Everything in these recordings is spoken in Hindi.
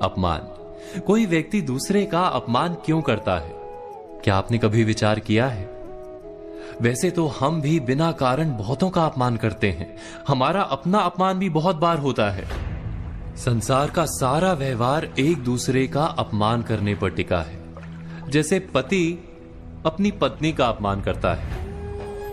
अपमान। कोई व्यक्ति दूसरे का अपमान क्यों करता है? क्या आपने कभी विचार किया है? वैसे तो हम भी बिना कारण बहुतों का अपमान करते हैं। हमारा अपना अपमान भी बहुत बार होता है। संसार का सारा व्यवहार एक दूसरे का अपमान करने पर टिका है। जैसे पति अपनी पत्नी का अपमान करता है,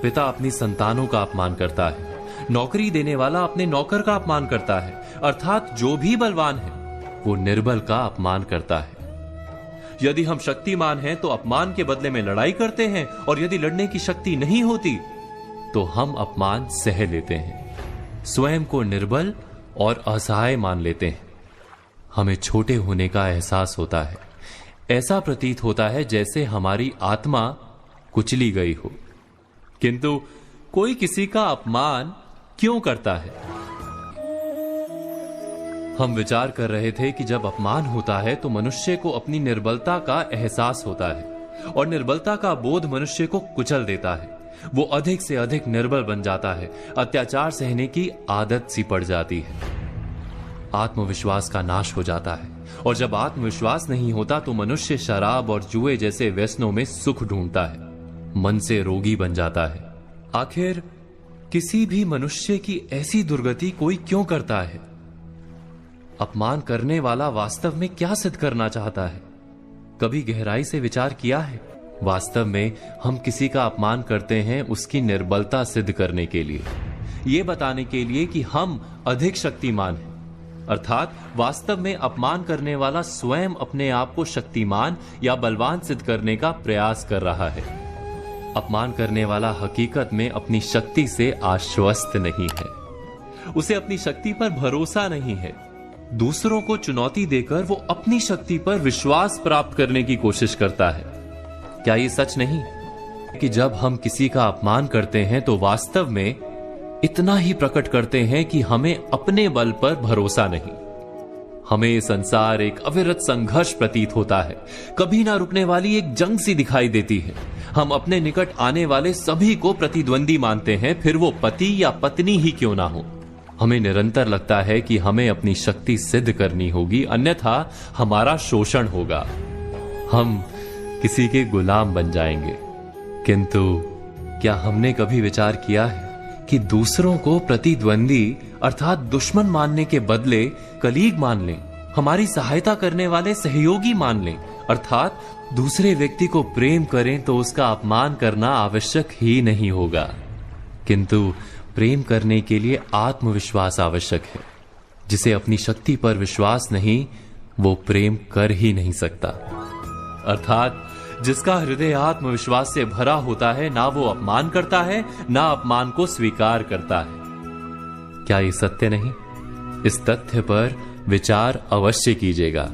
पिता अपनी संतानों का अपमान करता है, नौकरी देने वाला अपने नौकर का अपमान करता है, अर्थात जो भी बलवान है वो निर्बल का अपमान करता है। यदि हम शक्तिमान हैं तो अपमान के बदले में लड़ाई करते हैं, और यदि लड़ने की शक्ति नहीं होती तो हम अपमान सह लेते हैं, स्वयं को निर्बल और असहाय मान लेते हैं। हमें छोटे होने का एहसास होता है। ऐसा प्रतीत होता है जैसे हमारी आत्मा कुचली गई हो। किंतु कोई किसी का अपमान क्यों करता है? हम विचार कर रहे थे कि जब अपमान होता है तो मनुष्य को अपनी निर्बलता का एहसास होता है, और निर्बलता का बोध मनुष्य को कुचल देता है। वो अधिक से अधिक निर्बल बन जाता है, अत्याचार सहने की आदत सी पड़ जाती है, आत्मविश्वास का नाश हो जाता है। और जब आत्मविश्वास नहीं होता तो मनुष्य शराब और जुए जैसे व्यसनों में सुख ढूंढता है, मन से रोगी बन जाता है। आखिर किसी भी मनुष्य की ऐसी दुर्गति कोई क्यों करता है? अपमान करने वाला वास्तव में क्या सिद्ध करना चाहता है? कभी गहराई से विचार किया है? वास्तव में हम किसी का अपमान करते हैं उसकी निर्बलता सिद्ध करने के लिए, यह बताने के लिए कि हम अधिक शक्तिमान हैं। अर्थात वास्तव में अपमान करने वाला स्वयं अपने आप को शक्तिमान या बलवान सिद्ध करने का प्रयास कर रहा है। अपमान करने वाला हकीकत में अपनी शक्ति से आश्वस्त नहीं है, उसे अपनी शक्ति पर भरोसा नहीं है। दूसरों को चुनौती देकर वो अपनी शक्ति पर विश्वास प्राप्त करने की कोशिश करता है। क्या ये सच नहीं कि जब हम किसी का अपमान करते हैं तो वास्तव में इतना ही प्रकट करते हैं कि हमें अपने बल पर भरोसा नहीं? हमें ये संसार एक अविरत संघर्ष प्रतीत होता है, कभी ना रुकने वाली एक जंग सी दिखाई देती है। हम अपने निकट आने वाले सभी को प्रतिद्वंदी मानते हैं, फिर वो पति या पत्नी ही क्यों ना हो। हमें निरंतर लगता है कि हमें अपनी शक्ति सिद्ध करनी होगी, अन्यथा हमारा शोषण होगा, हम किसी के गुलाम बन जाएंगे। किंतु क्या हमने कभी विचार किया है कि दूसरों को प्रतिद्वंदी अर्थात दुश्मन मानने के बदले कलीग मान लें, हमारी सहायता करने वाले सहयोगी मान लें, अर्थात दूसरे व्यक्ति को प्रेम करें तो उसका अपमान करना आवश्यक ही नहीं होगा। किंतु प्रेम करने के लिए आत्मविश्वास आवश्यक है। जिसे अपनी शक्ति पर विश्वास नहीं, वो प्रेम कर ही नहीं सकता। अर्थात जिसका हृदय आत्मविश्वास से भरा होता है, ना वो अपमान करता है, ना अपमान को स्वीकार करता है। क्या ये सत्य नहीं? इस तथ्य पर विचार अवश्य कीजिएगा।